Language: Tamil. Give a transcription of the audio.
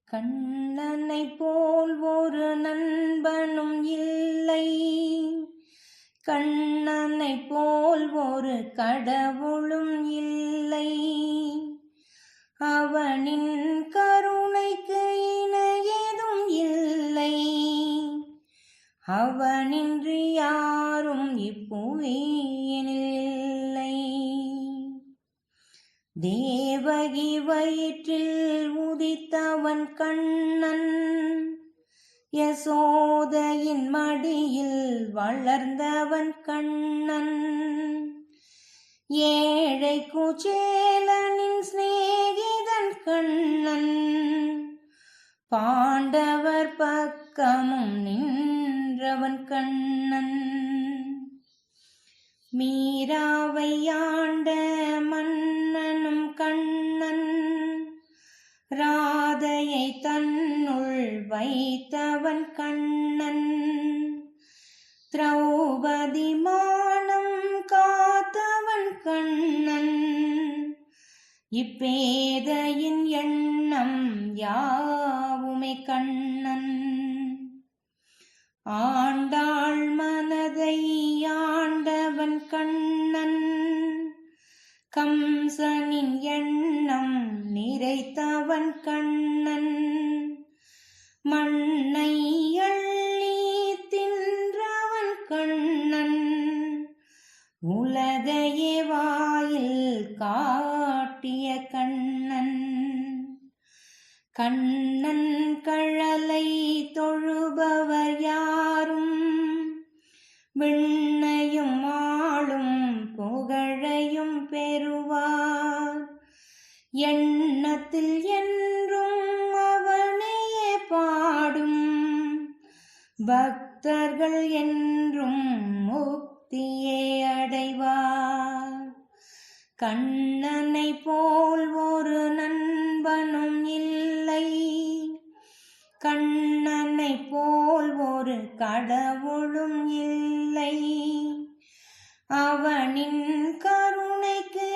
கண்ணனை போல் ஒரு நண்பனும் இல்லை, கண்ணனை போல் ஒரு கடவுளும் இல்லை. அவனின் கருணைக்கு இணையேதும் இல்லை, அவனின்றி யாரும் இப்புவியினில் இல்லை. தேவகி வயிற்றில் உதித்தவன் கண்ணன், யசோதையின் மடியில் வளர்ந்தவன் கண்ணன். ஏழை குச்சேலனின் சிநேகிதன் கண்ணன், பாண்டவர் பக்கமும் நின்றவன் கண்ணன். மீராவை ஆண்ட மன்னனும் கண்ணன், ராதையை தன்னுள் வைத்தவன் கண்ணன். திரௌபதி மானம் காத்தவன் கண்ணன், இப்பேதையின் எண்ணம் யாவுமே கண்ணன். ஆண்டாள் மனதை ஆண்டவன் கண்ணன், கம்சனின் எண்ணம் நிறைத்தவன் கண்ணன். மண்ணை அள்ளி தின்றவன் கண்ணன், உலகையே வாயில் காட்டிய கண்ணன். கண்ணன் கழலை தொழுபவர் யாரும், விண்ணையும் ஆளும் புகழையும் பெறுவார். எண்ணத்தில் என்றும் அவனையே பாடும் பக்தர்கள் என்றும் முக்தியே அடைவார். கண்ணனை போல் ஒரு நண்பனும் இல்லை, கண்ணனை போல் ஒரு கடவுளும் இல்லை. அவனின் கருணைக்கு